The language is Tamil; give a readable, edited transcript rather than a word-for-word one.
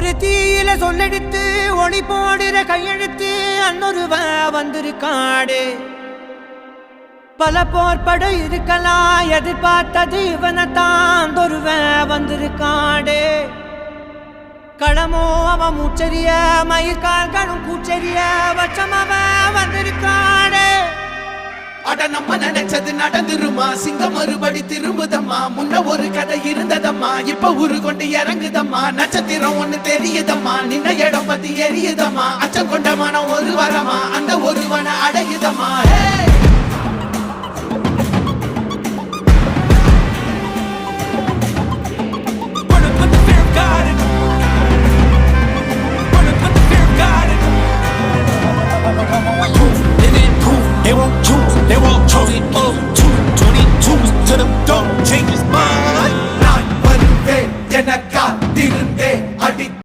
ஒரு தீயில சொல்லெடுத்து ஒளி போடுற கையெழுத்து அன்னொருவ வந்திருக்காடு பல போர்பட இருக்கலாம் எதிர்பார்த்தது இவனைத்தான் ஒருவ வந்திருக்காடு களமோ அவன் மூச்சரிய மயிர்கால்களும் கூச்சரிய வச்சம் அவன் வந்திருக்காடு அட நம்ம நினைச்சது நடந்துருமா சிங்கம் மறுபடி திரும்புதம்மா முன்ன ஒரு கதை இருந்ததம்மா இப்ப உரு கொண்டு இறங்குதம்மா நட்சத்திரம் ஒண்ணு தெரியுதம்மா நின்ன இடம் பத்தி எரியுதம்மா அச்சம் கொண்ட மனம் ஒரு வரமா அந்த ஒருவனை அடையுதம்மா